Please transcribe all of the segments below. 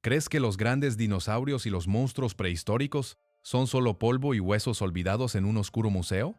¿Crees que los grandes dinosaurios y los monstruos prehistóricos son solo polvo y huesos olvidados en un oscuro museo?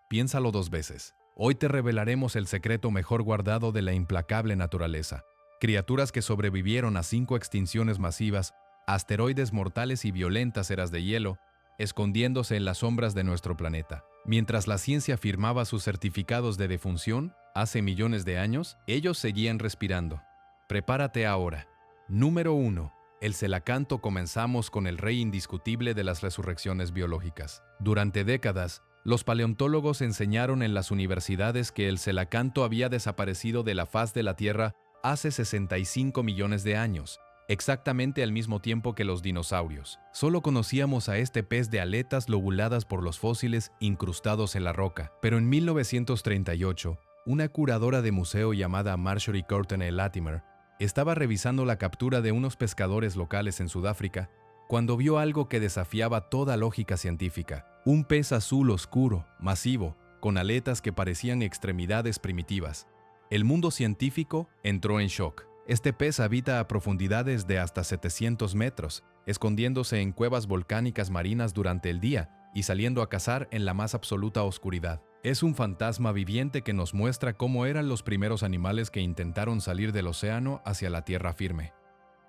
Piénsalo dos veces. Hoy te revelaremos el secreto mejor guardado de la implacable naturaleza. Criaturas que sobrevivieron a 5 extinciones masivas, asteroides mortales y violentas eras de hielo, escondiéndose en las sombras de nuestro planeta. Mientras la ciencia firmaba sus certificados de defunción, hace millones de años, ellos seguían respirando. Prepárate ahora. Número 1. El celacanto. Comenzamos con el rey indiscutible de las resurrecciones biológicas. Durante décadas, los paleontólogos enseñaron en las universidades que el celacanto había desaparecido de la faz de la Tierra hace 65 millones de años, exactamente al mismo tiempo que los dinosaurios. Solo conocíamos a este pez de aletas lobuladas por los fósiles incrustados en la roca. Pero en 1938, una curadora de museo llamada Marjorie Courtenay Latimer estaba revisando la captura de unos pescadores locales en Sudáfrica cuando vio algo que desafiaba toda lógica científica. Un pez azul oscuro, masivo, con aletas que parecían extremidades primitivas. El mundo científico entró en shock. Este pez habita a profundidades de hasta 700 metros, escondiéndose en cuevas volcánicas marinas durante el día y saliendo a cazar en la más absoluta oscuridad. Es un fantasma viviente que nos muestra cómo eran los primeros animales que intentaron salir del océano hacia la tierra firme.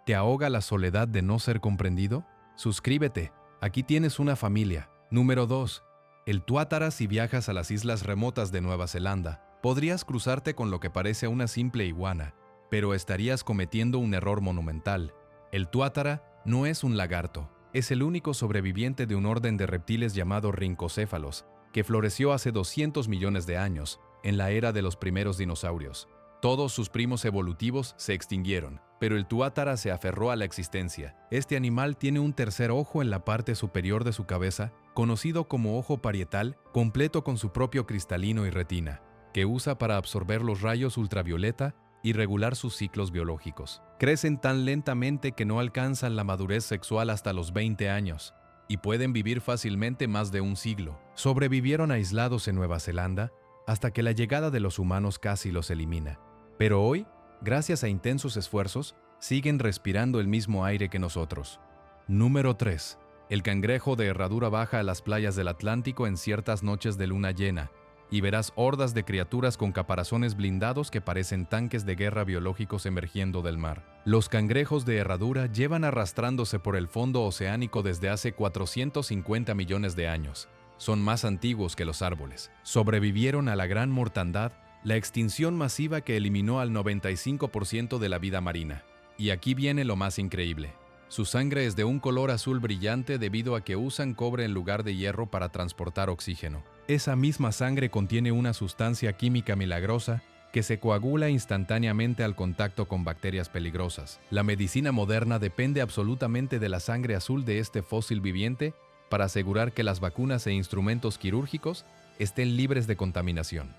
¿Te ahoga la soledad de no ser comprendido? Suscríbete, aquí tienes una familia. Número 2. El tuátara. Si viajas a las islas remotas de Nueva Zelanda, podrías cruzarte con lo que parece una simple iguana, pero estarías cometiendo un error monumental. El tuátara no es un lagarto, es el único sobreviviente de un orden de reptiles llamado rincocéfalos, que floreció hace 200 millones de años, en la era de los primeros dinosaurios. Todos sus primos evolutivos se extinguieron, pero el tuátara se aferró a la existencia. Este animal tiene un tercer ojo en la parte superior de su cabeza, conocido como ojo parietal, completo con su propio cristalino y retina, que usa para absorber los rayos ultravioleta y regular sus ciclos biológicos. Crecen tan lentamente que no alcanzan la madurez sexual hasta los 20 años, y pueden vivir fácilmente más de un siglo. Sobrevivieron aislados en Nueva Zelanda hasta que la llegada de los humanos casi los elimina. Pero hoy, gracias a intensos esfuerzos, siguen respirando el mismo aire que nosotros. Número 3. El cangrejo de herradura baja a las playas del Atlántico en ciertas noches de luna llena, y verás hordas de criaturas con caparazones blindados que parecen tanques de guerra biológicos emergiendo del mar. Los cangrejos de herradura llevan arrastrándose por el fondo oceánico desde hace 450 millones de años. Son más antiguos que los árboles. Sobrevivieron a la gran mortandad, la extinción masiva que eliminó al 95% de la vida marina. Y aquí viene lo más increíble. Su sangre es de un color azul brillante debido a que usan cobre en lugar de hierro para transportar oxígeno. Esa misma sangre contiene una sustancia química milagrosa que se coagula instantáneamente al contacto con bacterias peligrosas. La medicina moderna depende absolutamente de la sangre azul de este fósil viviente para asegurar que las vacunas e instrumentos quirúrgicos estén libres de contaminación.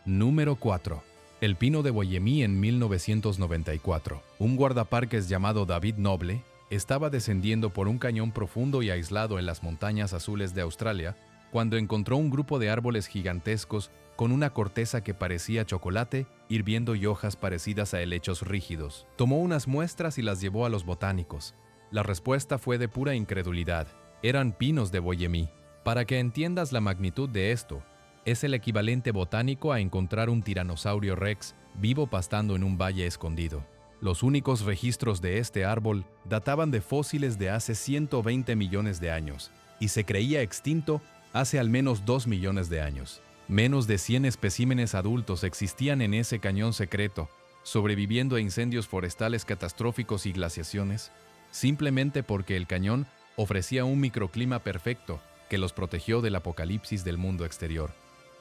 Número 4. El pino de Woyemi. En 1994, un guardaparques llamado David Noble estaba descendiendo por un cañón profundo y aislado en las montañas azules de Australia cuando encontró un grupo de árboles gigantescos con una corteza que parecía chocolate, hirviendo y hojas parecidas a helechos rígidos. Tomó unas muestras y las llevó a los botánicos. La respuesta fue de pura incredulidad. Eran pinos de Woyemi. Para que entiendas la magnitud de esto, es el equivalente botánico a encontrar un tiranosaurio rex vivo pastando en un valle escondido. Los únicos registros de este árbol databan de fósiles de hace 120 millones de años, y se creía extinto hace al menos 2 millones de años. Menos de 100 especímenes adultos existían en ese cañón secreto, sobreviviendo a incendios forestales catastróficos y glaciaciones, simplemente porque el cañón ofrecía un microclima perfecto que los protegió del apocalipsis del mundo exterior.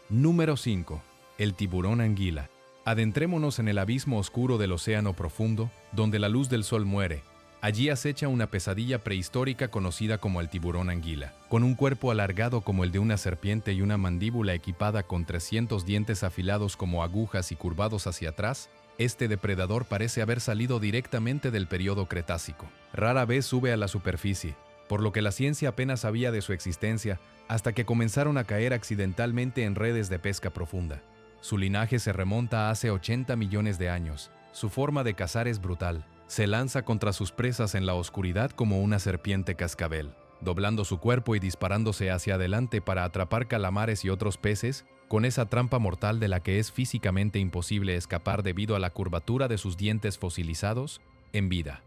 Número 5. El tiburón anguila. Adentrémonos en el abismo oscuro del océano profundo, donde la luz del sol muere. Allí acecha una pesadilla prehistórica conocida como el tiburón anguila. Con un cuerpo alargado como el de una serpiente y una mandíbula equipada con 300 dientes afilados como agujas y curvados hacia atrás, este depredador parece haber salido directamente del período Cretácico. Rara vez sube a la superficie, por lo que la ciencia apenas sabía de su existencia hasta que comenzaron a caer accidentalmente en redes de pesca profunda. Su linaje se remonta a hace 80 millones de años. Su forma de cazar es brutal. Se lanza contra sus presas en la oscuridad como una serpiente cascabel, doblando su cuerpo y disparándose hacia adelante para atrapar calamares y otros peces, con esa trampa mortal de la que es físicamente imposible escapar debido a la curvatura de sus dientes fosilizados, en vida.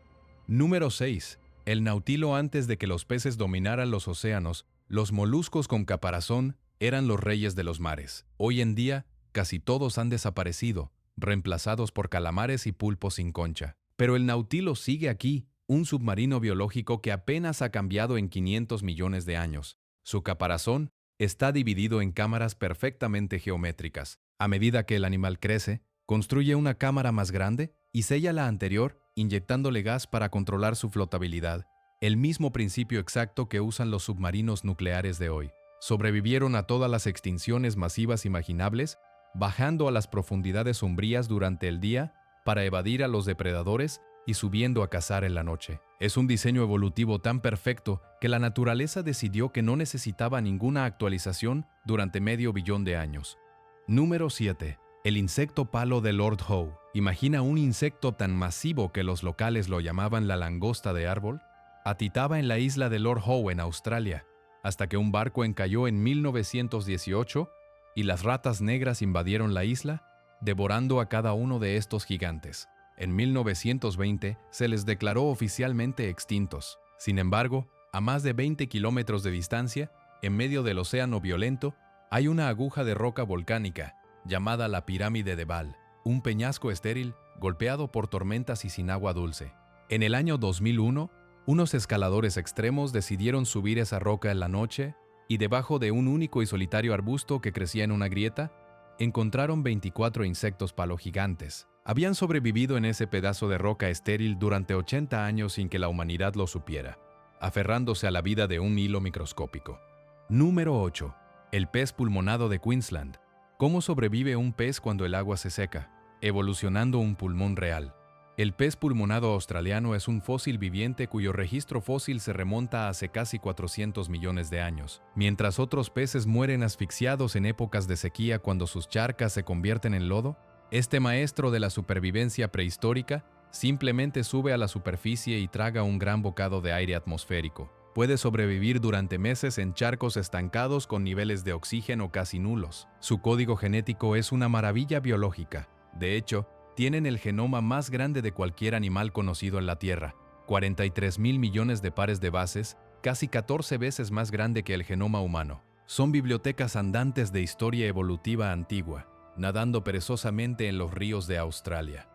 Número 6. El nautilo. Antes de que los peces dominaran los océanos, los moluscos con caparazón eran los reyes de los mares. Hoy en día, casi todos han desaparecido, reemplazados por calamares y pulpos sin concha. Pero el nautilo sigue aquí, un submarino biológico que apenas ha cambiado en 500 millones de años. Su caparazón está dividido en cámaras perfectamente geométricas. A medida que el animal crece, construye una cámara más grande y sella la anterior, inyectándole gas para controlar su flotabilidad. El mismo principio exacto que usan los submarinos nucleares de hoy. Sobrevivieron a todas las extinciones masivas imaginables, bajando a las profundidades sombrías durante el día para evadir a los depredadores y subiendo a cazar en la noche. Es un diseño evolutivo tan perfecto que la naturaleza decidió que no necesitaba ninguna actualización durante medio billón de años. Número 7. El insecto palo de Lord Howe. Imagina un insecto tan masivo que los locales lo llamaban la langosta de árbol. Atitaba en la isla de Lord Howe en Australia, hasta que un barco encalló en 1918 y las ratas negras invadieron la isla, devorando a cada uno de estos gigantes. En 1920 se les declaró oficialmente extintos. Sin embargo, a más de 20 kilómetros de distancia, en medio del océano violento, hay una aguja de roca volcánica, llamada la Pirámide de Baal, un peñasco estéril, golpeado por tormentas y sin agua dulce. En el año 2001, unos escaladores extremos decidieron subir esa roca en la noche y debajo de un único y solitario arbusto que crecía en una grieta, encontraron 24 insectos palo gigantes. Habían sobrevivido en ese pedazo de roca estéril durante 80 años sin que la humanidad lo supiera, aferrándose a la vida de un hilo microscópico. Número 8. El pez pulmonado de Queensland. ¿Cómo sobrevive un pez cuando el agua se seca? Evolucionando un pulmón real. El pez pulmonado australiano es un fósil viviente cuyo registro fósil se remonta a hace casi 400 millones de años. Mientras otros peces mueren asfixiados en épocas de sequía cuando sus charcas se convierten en lodo, este maestro de la supervivencia prehistórica simplemente sube a la superficie y traga un gran bocado de aire atmosférico. Puede sobrevivir durante meses en charcos estancados con niveles de oxígeno casi nulos. Su código genético es una maravilla biológica. De hecho, tienen el genoma más grande de cualquier animal conocido en la Tierra, 43.000 millones de pares de bases, casi 14 veces más grande que el genoma humano. Son bibliotecas andantes de historia evolutiva antigua, nadando perezosamente en los ríos de Australia.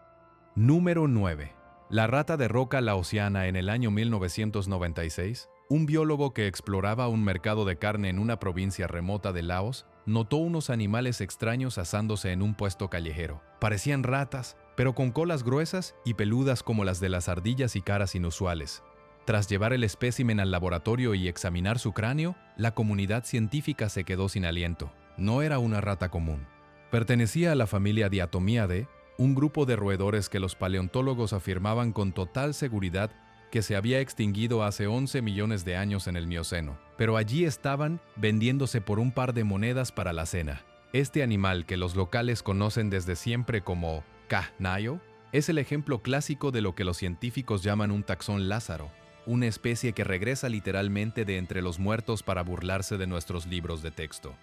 Número 9. La rata de roca laosiana. En el año 1996, un biólogo que exploraba un mercado de carne en una provincia remota de Laos notó unos animales extraños asándose en un puesto callejero. Parecían ratas, pero con colas gruesas y peludas como las de las ardillas y caras inusuales. Tras llevar el espécimen al laboratorio y examinar su cráneo, la comunidad científica se quedó sin aliento. No era una rata común. Pertenecía a la familia Diatomidae, un grupo de roedores que los paleontólogos afirmaban con total seguridad que se había extinguido hace 11 millones de años en el Mioceno. Pero allí estaban, vendiéndose por un par de monedas para la cena. Este animal, que los locales conocen desde siempre como Cahnayo, es el ejemplo clásico de lo que los científicos llaman un taxón Lázaro, una especie que regresa literalmente de entre los muertos para burlarse de nuestros libros de texto.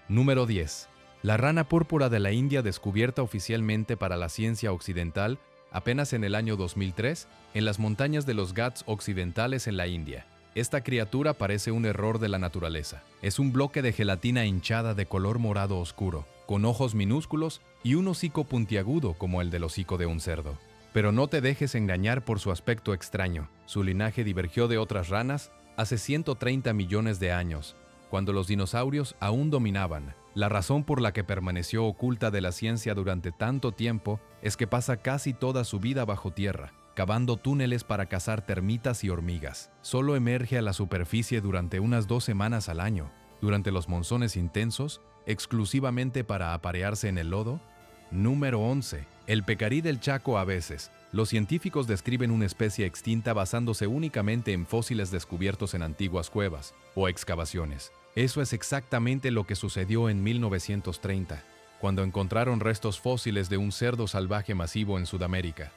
Número 10. La rana púrpura de la India, descubierta oficialmente para la ciencia occidental apenas en el año 2003, en las montañas de los Ghats occidentales en la India. Esta criatura parece un error de la naturaleza. Es un bloque de gelatina hinchada de color morado oscuro, con ojos minúsculos y un hocico puntiagudo como el del hocico de un cerdo. Pero no te dejes engañar por su aspecto extraño. Su linaje divergió de otras ranas hace 130 millones de años, cuando los dinosaurios aún dominaban. La razón por la que permaneció oculta de la ciencia durante tanto tiempo es que pasa casi toda su vida bajo tierra, cavando túneles para cazar termitas y hormigas. Solo emerge a la superficie durante unas 2 semanas al año, durante los monzones intensos, exclusivamente para aparearse en el lodo. Número 11. El pecarí del Chaco. A veces, los científicos describen una especie extinta basándose únicamente en fósiles descubiertos en antiguas cuevas o excavaciones. Eso es exactamente lo que sucedió en 1930, cuando encontraron restos fósiles de un cerdo salvaje masivo en Sudamérica.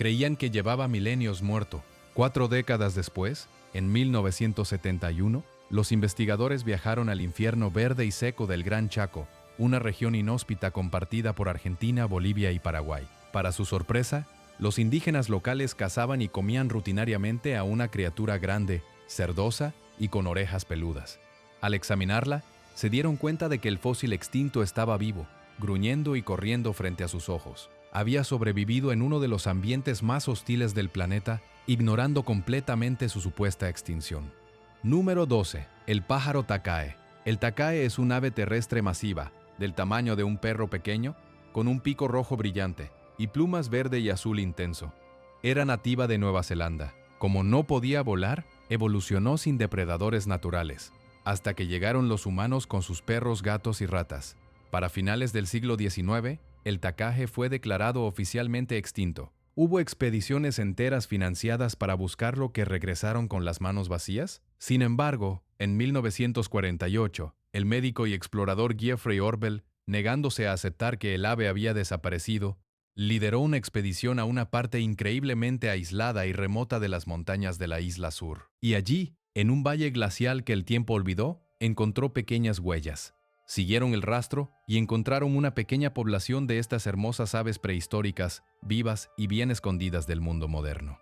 Creían que llevaba milenios muerto. 4 décadas después, en 1971, los investigadores viajaron al infierno verde y seco del Gran Chaco, una región inhóspita compartida por Argentina, Bolivia y Paraguay. Para su sorpresa, los indígenas locales cazaban y comían rutinariamente a una criatura grande, cerdosa y con orejas peludas. Al examinarla, se dieron cuenta de que el fósil extinto estaba vivo, gruñendo y corriendo frente a sus ojos. Había sobrevivido en uno de los ambientes más hostiles del planeta, ignorando completamente su supuesta extinción. Número 12. El pájaro tacae. El tacae es un ave terrestre masiva, del tamaño de un perro pequeño, con un pico rojo brillante y plumas verde y azul intenso. Era nativa de Nueva Zelanda. Como no podía volar, evolucionó sin depredadores naturales, hasta que llegaron los humanos con sus perros, gatos y ratas. Para finales del siglo XIX, el tacaje fue declarado oficialmente extinto. ¿Hubo expediciones enteras financiadas para buscarlo que regresaron con las manos vacías? Sin embargo, en 1948, el médico y explorador Geoffrey Orwell, negándose a aceptar que el ave había desaparecido, lideró una expedición a una parte increíblemente aislada y remota de las montañas de la isla sur. Y allí, en un valle glacial que el tiempo olvidó, encontró pequeñas huellas. Siguieron el rastro y encontraron una pequeña población de estas hermosas aves prehistóricas, vivas y bien escondidas del mundo moderno.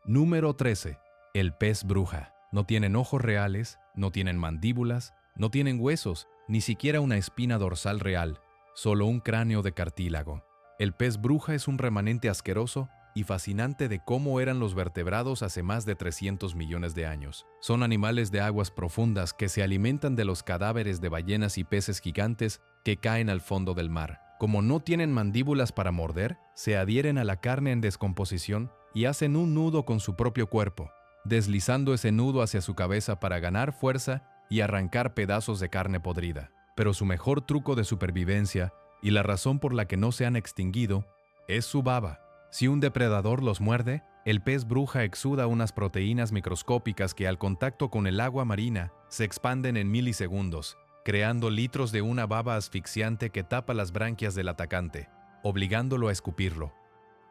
Número 13. El pez bruja. No tienen ojos reales, no tienen mandíbulas, no tienen huesos, ni siquiera una espina dorsal real, solo un cráneo de cartílago. El pez bruja es un remanente asqueroso y fascinante de cómo eran los vertebrados hace más de 300 millones de años. Son animales de aguas profundas que se alimentan de los cadáveres de ballenas y peces gigantes que caen al fondo del mar. Como no tienen mandíbulas para morder, se adhieren a la carne en descomposición y hacen un nudo con su propio cuerpo, deslizando ese nudo hacia su cabeza para ganar fuerza y arrancar pedazos de carne podrida. Pero su mejor truco de supervivencia, y la razón por la que no se han extinguido, es su baba. Si un depredador los muerde, el pez bruja exuda unas proteínas microscópicas que al contacto con el agua marina se expanden en milisegundos, creando litros de una baba asfixiante que tapa las branquias del atacante, obligándolo a escupirlo.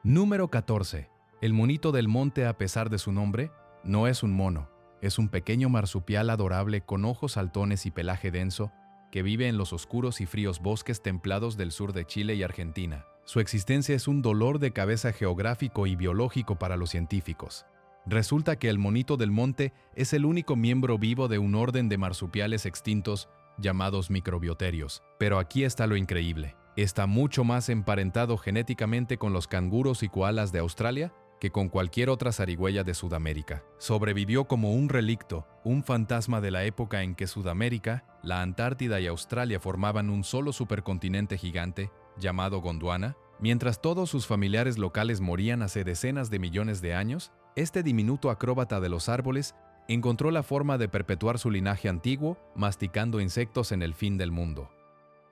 Número 14. El monito del monte, a pesar de su nombre, no es un mono, es un pequeño marsupial adorable con ojos saltones y pelaje denso que vive en los oscuros y fríos bosques templados del sur de Chile y Argentina. Su existencia es un dolor de cabeza geográfico y biológico para los científicos. Resulta que el monito del monte es el único miembro vivo de un orden de marsupiales extintos llamados microbioterios. Pero aquí está lo increíble. Está mucho más emparentado genéticamente con los canguros y koalas de Australia que con cualquier otra zarigüeya de Sudamérica. Sobrevivió como un relicto, un fantasma de la época en que Sudamérica, la Antártida y Australia formaban un solo supercontinente gigante, llamado Gondwana. Mientras todos sus familiares locales morían hace decenas de millones de años, este diminuto acróbata de los árboles encontró la forma de perpetuar su linaje antiguo, masticando insectos en el fin del mundo.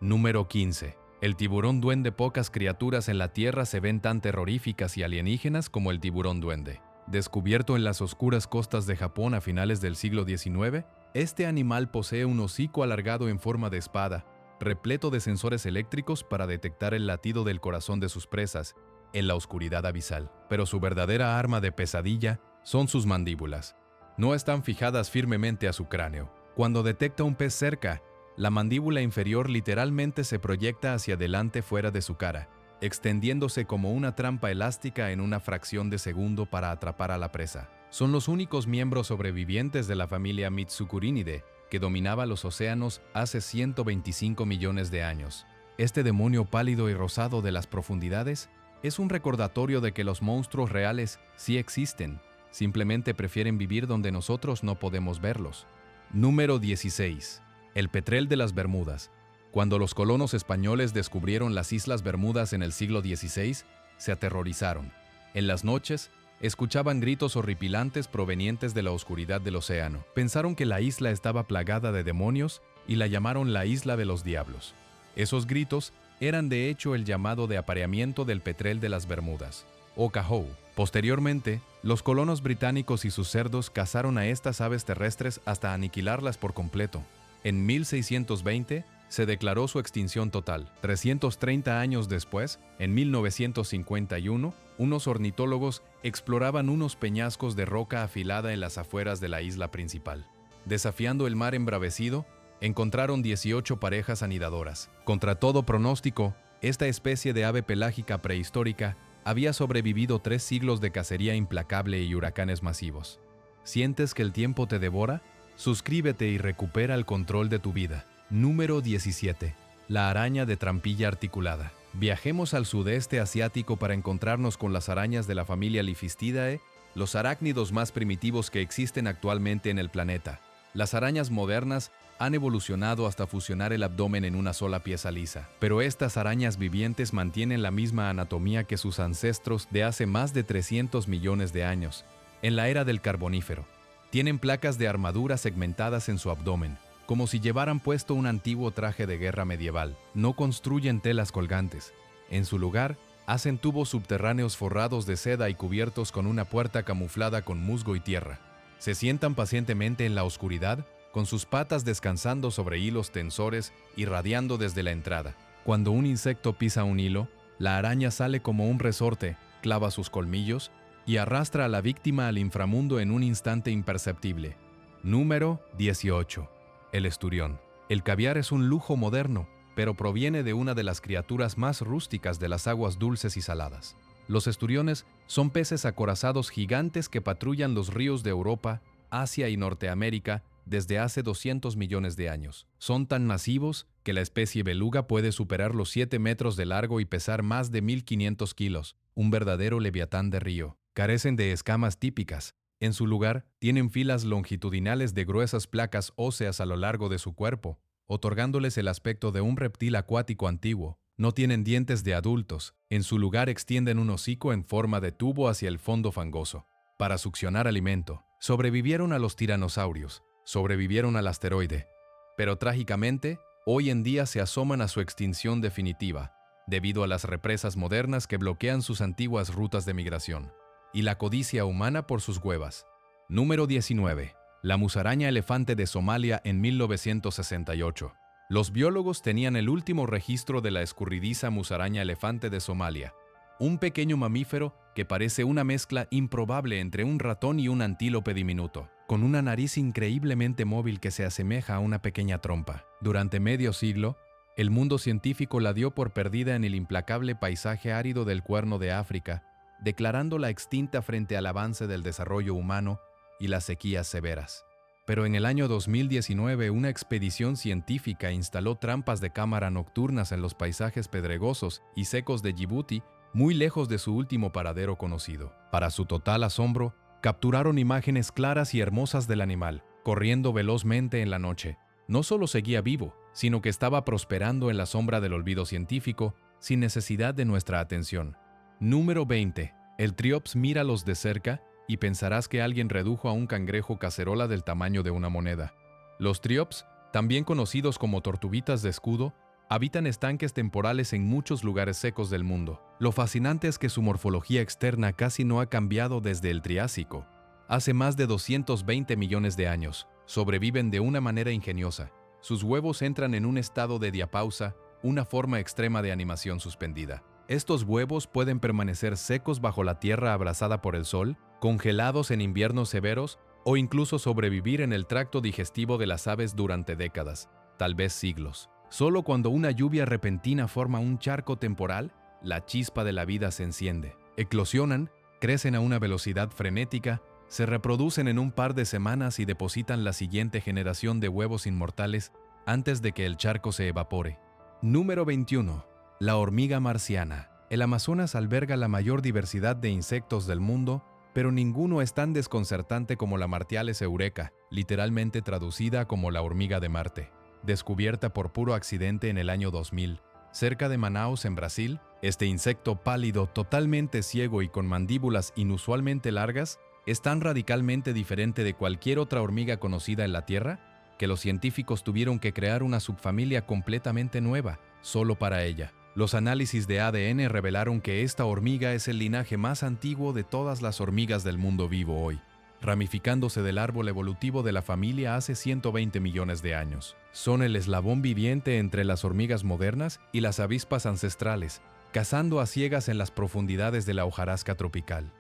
Número 15. El tiburón duende. Pocas criaturas en la Tierra se ven tan terroríficas y alienígenas como el tiburón duende. Descubierto en las oscuras costas de Japón a finales del siglo XIX, este animal posee un hocico alargado en forma de espada, repleto de sensores eléctricos para detectar el latido del corazón de sus presas en la oscuridad abisal. Pero su verdadera arma de pesadilla son sus mandíbulas. No están fijadas firmemente a su cráneo. Cuando detecta un pez cerca, la mandíbula inferior literalmente se proyecta hacia adelante fuera de su cara, extendiéndose como una trampa elástica en una fracción de segundo para atrapar a la presa. Son los únicos miembros sobrevivientes de la familia Mitsukurinidae, que dominaba los océanos hace 125 millones de años. Este demonio pálido y rosado de las profundidades es un recordatorio de que los monstruos reales sí existen, simplemente prefieren vivir donde nosotros no podemos verlos. Número 16. El petrel de las Bermudas. Cuando los colonos españoles descubrieron las Islas Bermudas en el siglo XVI, se aterrorizaron. En las noches, escuchaban gritos horripilantes provenientes de la oscuridad del océano. Pensaron que la isla estaba plagada de demonios y la llamaron la Isla de los Diablos. Esos gritos eran de hecho el llamado de apareamiento del petrel de las Bermudas, o Cajou. Posteriormente, los colonos británicos y sus cerdos cazaron a estas aves terrestres hasta aniquilarlas por completo. En 1620, se declaró su extinción total. 330 años después, en 1951, unos ornitólogos exploraban unos peñascos de roca afilada en las afueras de la isla principal. Desafiando el mar embravecido, encontraron 18 parejas anidadoras. Contra todo pronóstico, esta especie de ave pelágica prehistórica había sobrevivido 3 siglos de cacería implacable y huracanes masivos. ¿Sientes que el tiempo te devora? Suscríbete y recupera el control de tu vida. Número 17. La araña de trampilla articulada. Viajemos al sudeste asiático para encontrarnos con las arañas de la familia Liphistidae, los arácnidos más primitivos que existen actualmente en el planeta. Las arañas modernas han evolucionado hasta fusionar el abdomen en una sola pieza lisa, pero estas arañas vivientes mantienen la misma anatomía que sus ancestros de hace más de 300 millones de años, en la era del Carbonífero. Tienen placas de armadura segmentadas en su abdomen, como si llevaran puesto un antiguo traje de guerra medieval. No construyen telas colgantes. En su lugar, hacen tubos subterráneos forrados de seda y cubiertos con una puerta camuflada con musgo y tierra. Se sientan pacientemente en la oscuridad, con sus patas descansando sobre hilos tensores irradiando desde la entrada. Cuando un insecto pisa un hilo, la araña sale como un resorte, clava sus colmillos y arrastra a la víctima al inframundo en un instante imperceptible. Número 18. El esturión. El caviar es un lujo moderno, pero proviene de una de las criaturas más rústicas de las aguas dulces y saladas. Los esturiones son peces acorazados gigantes que patrullan los ríos de Europa, Asia y Norteamérica desde hace 200 millones de años. Son tan masivos que la especie beluga puede superar los 7 metros de largo y pesar más de 1.500 kilos, un verdadero leviatán de río. Carecen de escamas típicas. En su lugar, tienen filas longitudinales de gruesas placas óseas a lo largo de su cuerpo, otorgándoles el aspecto de un reptil acuático antiguo. No tienen dientes de adultos. En su lugar extienden un hocico en forma de tubo hacia el fondo fangoso. Para succionar alimento. Sobrevivieron a los tiranosaurios. Sobrevivieron al asteroide. Pero trágicamente, hoy en día se asoman a su extinción definitiva, debido a las represas modernas que bloquean sus antiguas rutas de migración. Y la codicia humana por sus huevas. Número 19. La musaraña elefante de Somalia en 1968. Los biólogos tenían el último registro de la escurridiza musaraña elefante de Somalia, un pequeño mamífero que parece una mezcla improbable entre un ratón y un antílope diminuto, con una nariz increíblemente móvil que se asemeja a una pequeña trompa. Durante medio siglo, el mundo científico la dio por perdida en el implacable paisaje árido del Cuerno de África, declarándola extinta frente al avance del desarrollo humano y las sequías severas. Pero en el año 2019 una expedición científica instaló trampas de cámara nocturnas en los paisajes pedregosos y secos de Djibouti, muy lejos de su último paradero conocido. Para su total asombro, capturaron imágenes claras y hermosas del animal, corriendo velozmente en la noche. No solo seguía vivo, sino que estaba prosperando en la sombra del olvido científico, sin necesidad de nuestra atención. Número 20. El triops míralos de cerca y pensarás que alguien redujo a un cangrejo cacerola del tamaño de una moneda. Los triops, también conocidos como tortuguitas de escudo, habitan estanques temporales en muchos lugares secos del mundo. Lo fascinante es que su morfología externa casi no ha cambiado desde el Triásico. Hace más de 220 millones de años, sobreviven de una manera ingeniosa. Sus huevos entran en un estado de diapausa, una forma extrema de animación suspendida. Estos huevos pueden permanecer secos bajo la tierra abrasada por el sol, congelados en inviernos severos o incluso sobrevivir en el tracto digestivo de las aves durante décadas, tal vez siglos. Solo cuando una lluvia repentina forma un charco temporal, la chispa de la vida se enciende. Eclosionan, crecen a una velocidad frenética, se reproducen en un par de semanas y depositan la siguiente generación de huevos inmortales antes de que el charco se evapore. Número 21. La hormiga marciana. El Amazonas alberga la mayor diversidad de insectos del mundo, pero ninguno es tan desconcertante como la Martiales eureka, literalmente traducida como la hormiga de Marte. Descubierta por puro accidente en el año 2000, cerca de Manaus, en Brasil, este insecto pálido, totalmente ciego y con mandíbulas inusualmente largas, es tan radicalmente diferente de cualquier otra hormiga conocida en la Tierra, que los científicos tuvieron que crear una subfamilia completamente nueva, solo para ella. Los análisis de ADN revelaron que esta hormiga es el linaje más antiguo de todas las hormigas del mundo vivo hoy. ramificándose del árbol evolutivo de la familia hace 120 millones de años. Son el eslabón viviente entre las hormigas modernas y las avispas ancestrales, cazando a ciegas en las profundidades de la hojarasca tropical.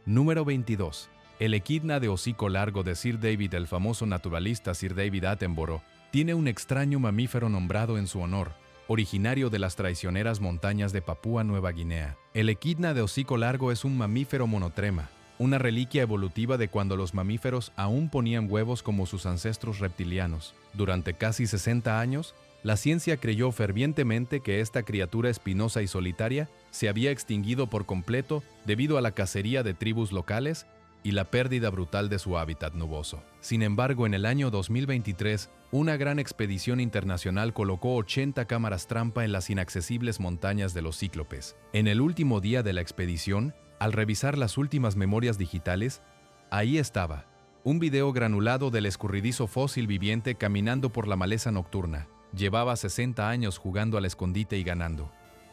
Número 22. El equidna de hocico largo de Sir David, el famoso naturalista Sir David Attenborough, tiene un extraño mamífero nombrado en su honor, originario de las traicioneras montañas de Papúa Nueva Guinea. El equidna de hocico largo es un mamífero monotrema, una reliquia evolutiva de cuando los mamíferos aún ponían huevos como sus ancestros reptilianos. Durante casi 60 años, la ciencia creyó fervientemente que esta criatura espinosa y solitaria se había extinguido por completo debido a la cacería de tribus locales y la pérdida brutal de su hábitat nuboso. Sin embargo, en el año 2023, una gran expedición internacional colocó 80 cámaras trampa en las inaccesibles montañas de los Cíclopes. En el último día de la expedición, al revisar las últimas memorias digitales, ahí estaba, un video granulado del escurridizo fósil viviente caminando por la maleza nocturna. Llevaba 60 años jugando al escondite y ganando.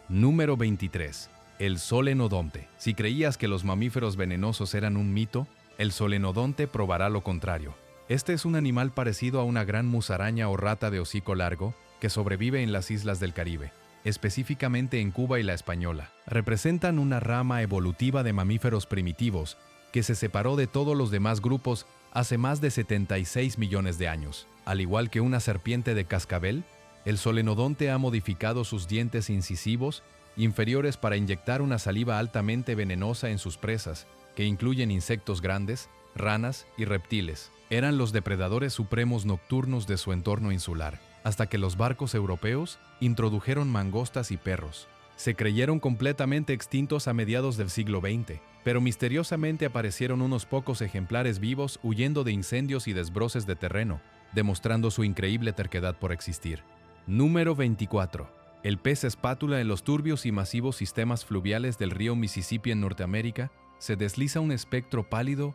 Número 23. El solenodonte. Si creías que los mamíferos venenosos eran un mito, el solenodonte probará lo contrario. Este es un animal parecido a una gran musaraña o rata de hocico largo que sobrevive en las islas del Caribe, específicamente en Cuba y la Española. Representan una rama evolutiva de mamíferos primitivos que se separó de todos los demás grupos hace más de 76 millones de años. Al igual que una serpiente de cascabel, el solenodonte ha modificado sus dientes incisivos inferiores para inyectar una saliva altamente venenosa en sus presas, que incluyen insectos grandes, ranas y reptiles. Eran los depredadores supremos nocturnos de su entorno insular, hasta que los barcos europeos introdujeron mangostas y perros. Se creyeron completamente extintos a mediados del siglo XX, pero misteriosamente aparecieron unos pocos ejemplares vivos huyendo de incendios y desbroces de terreno, demostrando su increíble terquedad por existir. Número 24. El pez espátula en los turbios y masivos sistemas fluviales del río Mississippi en Norteamérica se desliza un espectro pálido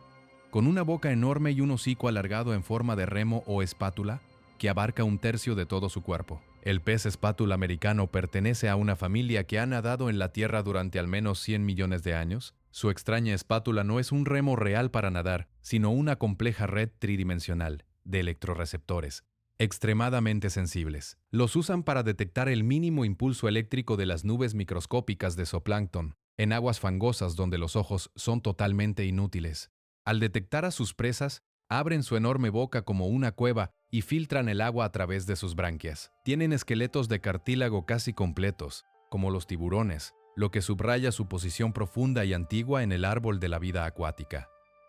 con una boca enorme y un hocico alargado en forma de remo o espátula que abarca un tercio de todo su cuerpo. El pez espátula americano pertenece a una familia que ha nadado en la Tierra durante al menos 100 millones de años. Su extraña espátula no es un remo real para nadar, sino una compleja red tridimensional de electroreceptores extremadamente sensibles. Los usan para detectar el mínimo impulso eléctrico de las nubes microscópicas de zooplancton, en aguas fangosas donde los ojos son totalmente inútiles. Al detectar a sus presas, abren su enorme boca como una cueva y filtran el agua a través de sus branquias. Tienen esqueletos de cartílago casi completos, como los tiburones, lo que subraya su posición profunda y antigua en el árbol de la vida acuática.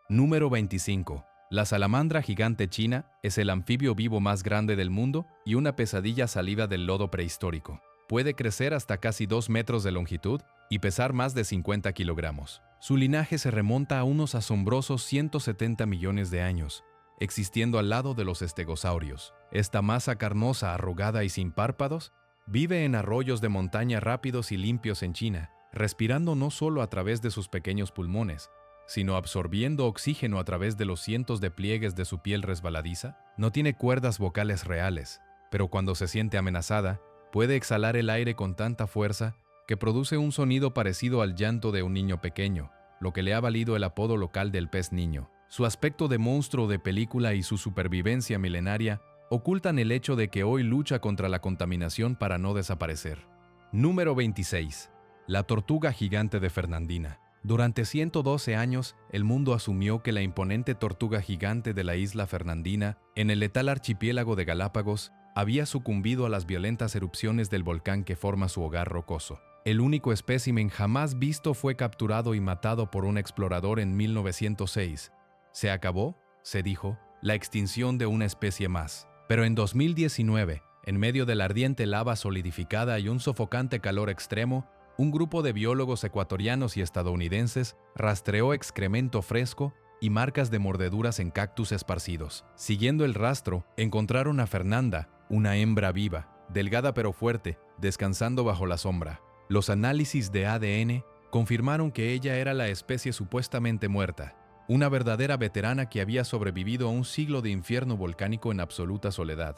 Número 25. La salamandra gigante china es el anfibio vivo más grande del mundo y una pesadilla salida del lodo prehistórico. Puede crecer hasta casi 2 metros de longitud y pesar más de 50 kilogramos. Su linaje se remonta a unos asombrosos 170 millones de años, existiendo al lado de los estegosaurios. Esta masa carnosa, arrugada y sin párpados, vive en arroyos de montaña rápidos y limpios en China, respirando no solo a través de sus pequeños pulmones, sino absorbiendo oxígeno a través de los cientos de pliegues de su piel resbaladiza. No tiene cuerdas vocales reales, pero cuando se siente amenazada, puede exhalar el aire con tanta fuerza que produce un sonido parecido al llanto de un niño pequeño, lo que le ha valido el apodo local del pez niño. Su aspecto de monstruo de película y su supervivencia milenaria ocultan el hecho de que hoy lucha contra la contaminación para no desaparecer. Número 26. La tortuga gigante de Fernandina. Durante 112 años, el mundo asumió que la imponente tortuga gigante de la isla Fernandina, en el letal archipiélago de Galápagos, había sucumbido a las violentas erupciones del volcán que forma su hogar rocoso. El único espécimen jamás visto fue capturado y matado por un explorador en 1906. Se acabó, se dijo, la extinción de una especie más. Pero en 2019, en medio de la ardiente lava solidificada y un sofocante calor extremo, un grupo de biólogos ecuatorianos y estadounidenses rastreó excremento fresco y marcas de mordeduras en cactus esparcidos. Siguiendo el rastro, encontraron a Fernanda, una hembra viva, delgada pero fuerte, descansando bajo la sombra. Los análisis de ADN confirmaron que ella era la especie supuestamente muerta, una verdadera veterana que había sobrevivido a un siglo de infierno volcánico en absoluta soledad.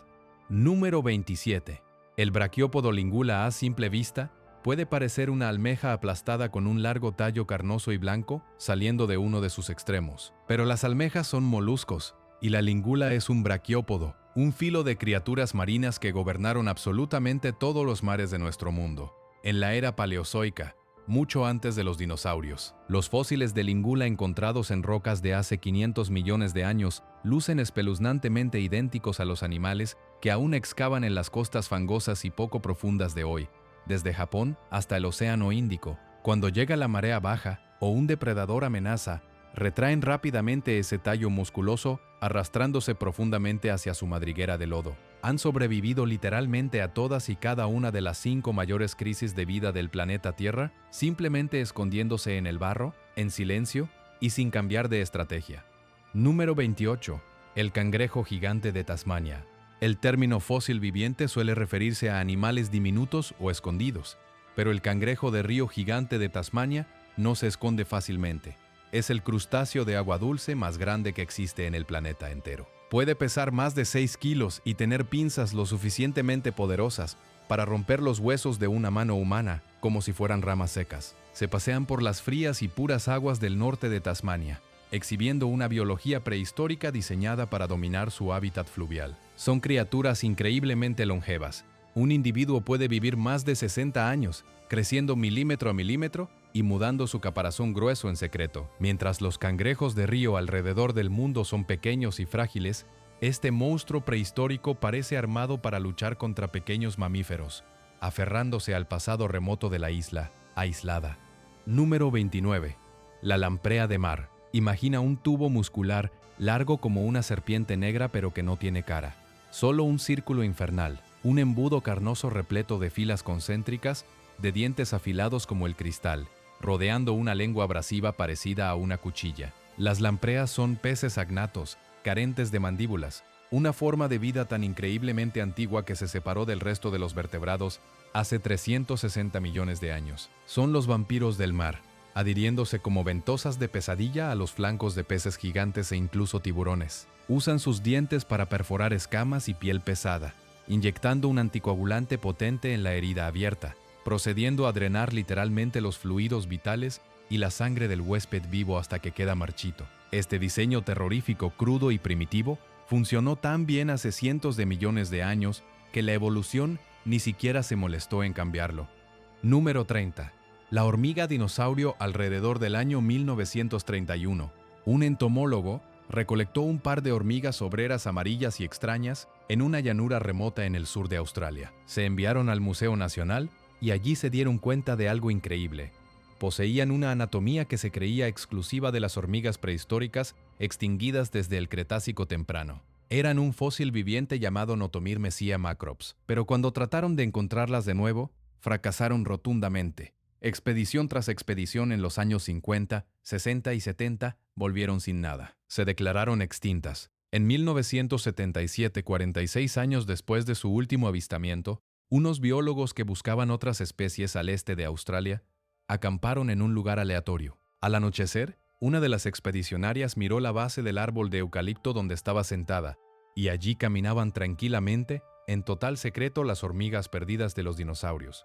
Número 27. El braquiópodo lingula a simple vista Puede parecer una almeja aplastada con un largo tallo carnoso y blanco saliendo de uno de sus extremos. Pero las almejas son moluscos, y la lingula es un braquiópodo, un filo de criaturas marinas que gobernaron absolutamente todos los mares de nuestro mundo. En la era paleozoica, mucho antes de los dinosaurios, los fósiles de lingula encontrados en rocas de hace 500 millones de años lucen espeluznantemente idénticos a los animales que aún excavan en las costas fangosas y poco profundas de hoy, desde Japón hasta el Océano Índico. Cuando llega la marea baja o un depredador amenaza, retraen rápidamente ese tallo musculoso, arrastrándose profundamente hacia su madriguera de lodo. Han sobrevivido literalmente a todas y cada una de las 5 mayores crisis de vida del planeta Tierra, simplemente escondiéndose en el barro, en silencio y sin cambiar de estrategia. Número 28. El cangrejo gigante de Tasmania. El término fósil viviente suele referirse a animales diminutos o escondidos, pero el cangrejo de río gigante de Tasmania no se esconde fácilmente. Es el crustáceo de agua dulce más grande que existe en el planeta entero. Puede pesar más de 6 kilos y tener pinzas lo suficientemente poderosas para romper los huesos de una mano humana, como si fueran ramas secas. Se pasean por las frías y puras aguas del norte de Tasmania, exhibiendo una biología prehistórica diseñada para dominar su hábitat fluvial. Son criaturas increíblemente longevas. Un individuo puede vivir más de 60 años, creciendo milímetro a milímetro y mudando su caparazón grueso en secreto. Mientras los cangrejos de río alrededor del mundo son pequeños y frágiles, este monstruo prehistórico parece armado para luchar contra pequeños mamíferos, aferrándose al pasado remoto de la isla, aislada. Número 29. La lamprea de mar. Imagina un tubo muscular largo como una serpiente negra pero que no tiene cara. Solo un círculo infernal, un embudo carnoso repleto de filas concéntricas, de dientes afilados como el cristal, rodeando una lengua abrasiva parecida a una cuchilla. Las lampreas son peces agnatos, carentes de mandíbulas, una forma de vida tan increíblemente antigua que se separó del resto de los vertebrados hace 360 millones de años. Son los vampiros del mar, adhiriéndose como ventosas de pesadilla a los flancos de peces gigantes e incluso tiburones. Usan sus dientes para perforar escamas y piel pesada, inyectando un anticoagulante potente en la herida abierta, procediendo a drenar literalmente los fluidos vitales y la sangre del huésped vivo hasta que queda marchito. Este diseño terrorífico, crudo y primitivo funcionó tan bien hace cientos de millones de años que la evolución ni siquiera se molestó en cambiarlo. Número 30. La hormiga dinosaurio alrededor del año 1931. Un entomólogo recolectó un par de hormigas obreras amarillas y extrañas en una llanura remota en el sur de Australia. Se enviaron al Museo Nacional y allí se dieron cuenta de algo increíble. Poseían una anatomía que se creía exclusiva de las hormigas prehistóricas extinguidas desde el Cretácico temprano. Eran un fósil viviente llamado Notomir messia macrops, pero cuando trataron de encontrarlas de nuevo, fracasaron rotundamente. Expedición tras expedición en los años 50, 60 y 70 volvieron sin nada. Se declararon extintas. En 1977, 46 años después de su último avistamiento, unos biólogos que buscaban otras especies al este de Australia acamparon en un lugar aleatorio. Al anochecer, una de las expedicionarias miró la base del árbol de eucalipto donde estaba sentada, y allí caminaban tranquilamente, en total secreto, las hormigas perdidas de los dinosaurios.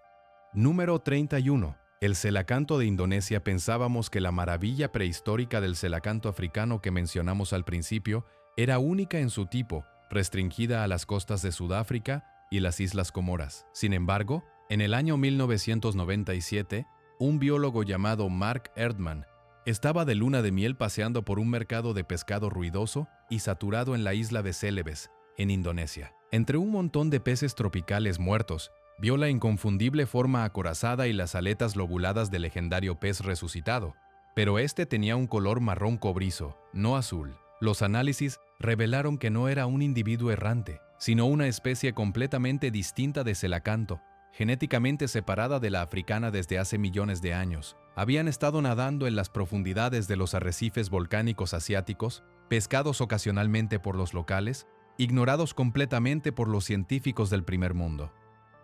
Número 31. El celacanto de Indonesia. Pensábamos que la maravilla prehistórica del celacanto africano que mencionamos al principio era única en su tipo, restringida a las costas de Sudáfrica y las Islas Comoras. Sin embargo, en el año 1997, un biólogo llamado Mark Erdman estaba de luna de miel paseando por un mercado de pescado ruidoso y saturado en la isla de Celebes, en Indonesia. Entre un montón de peces tropicales muertos, vio la inconfundible forma acorazada y las aletas lobuladas del legendario pez resucitado, pero este tenía un color marrón cobrizo, no azul. Los análisis revelaron que no era un individuo errante, sino una especie completamente distinta de celacanto, genéticamente separada de la africana desde hace millones de años. Habían estado nadando en las profundidades de los arrecifes volcánicos asiáticos, pescados ocasionalmente por los locales, ignorados completamente por los científicos del primer mundo.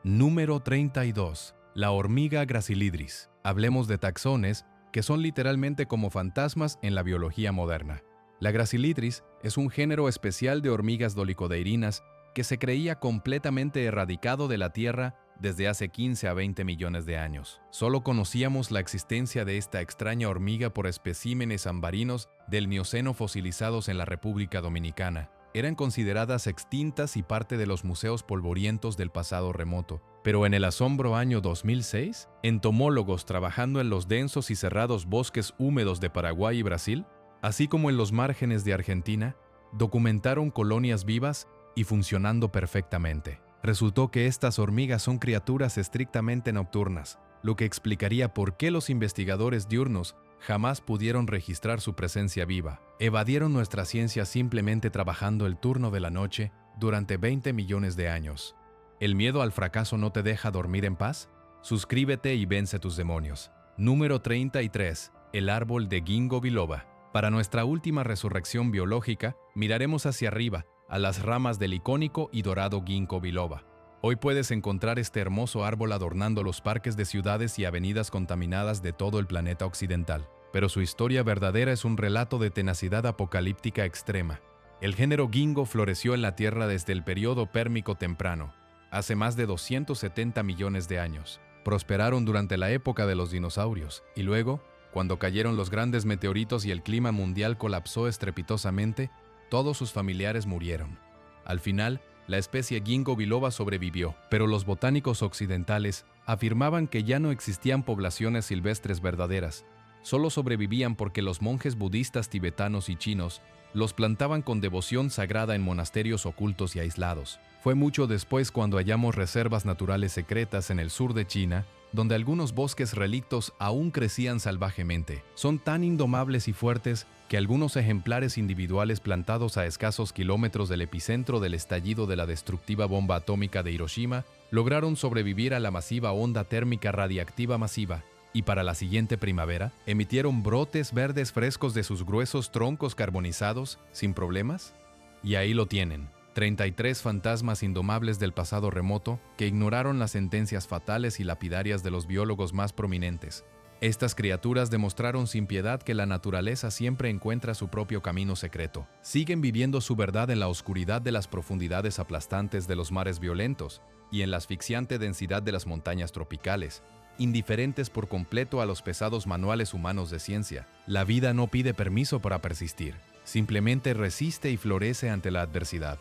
Número 32. La hormiga Gracilidris. Hablemos de taxones, que son literalmente como fantasmas en la biología moderna. La Gracilidris es un género especial de hormigas dolicodeirinas que se creía completamente erradicado de la Tierra desde hace 15 a 20 millones de años. Solo conocíamos la existencia de esta extraña hormiga por especímenes ambarinos del Mioceno fosilizados en la República Dominicana. Eran consideradas extintas y parte de los museos polvorientos del pasado remoto. Pero en el asombro año 2006, entomólogos trabajando en los densos y cerrados bosques húmedos de Paraguay y Brasil, así como en los márgenes de Argentina, documentaron colonias vivas y funcionando perfectamente. Resultó que estas hormigas son criaturas estrictamente nocturnas, lo que explicaría por qué los investigadores diurnos jamás pudieron registrar su presencia viva. Evadieron nuestra ciencia simplemente trabajando el turno de la noche durante 20 millones de años. ¿El miedo al fracaso no te deja dormir en paz? Suscríbete y vence tus demonios. Número 33. El árbol de Ginkgo biloba. Para nuestra última resurrección biológica, miraremos hacia arriba, a las ramas del icónico y dorado Ginkgo biloba. Hoy puedes encontrar este hermoso árbol adornando los parques de ciudades y avenidas contaminadas de todo el planeta occidental. Pero su historia verdadera es un relato de tenacidad apocalíptica extrema. El género Ginkgo floreció en la Tierra desde el período pérmico temprano, hace más de 270 millones de años. Prosperaron durante la época de los dinosaurios, y luego, cuando cayeron los grandes meteoritos y el clima mundial colapsó estrepitosamente, todos sus familiares murieron. Al final, la especie Ginkgo biloba sobrevivió, pero los botánicos occidentales afirmaban que ya no existían poblaciones silvestres verdaderas. Solo sobrevivían porque los monjes budistas tibetanos y chinos los plantaban con devoción sagrada en monasterios ocultos y aislados. Fue mucho después cuando hallamos reservas naturales secretas en el sur de China, donde algunos bosques relictos aún crecían salvajemente. Son tan indomables y fuertes que algunos ejemplares individuales plantados a escasos kilómetros del epicentro del estallido de la destructiva bomba atómica de Hiroshima lograron sobrevivir a la masiva onda térmica radiactiva masiva, y para la siguiente primavera emitieron brotes verdes frescos de sus gruesos troncos carbonizados sin problemas. Y ahí lo tienen. 33 fantasmas indomables del pasado remoto que ignoraron las sentencias fatales y lapidarias de los biólogos más prominentes. Estas criaturas demostraron sin piedad que la naturaleza siempre encuentra su propio camino secreto. Siguen viviendo su verdad en la oscuridad de las profundidades aplastantes de los mares violentos y en la asfixiante densidad de las montañas tropicales, indiferentes por completo a los pesados manuales humanos de ciencia. La vida no pide permiso para persistir, simplemente resiste y florece ante la adversidad.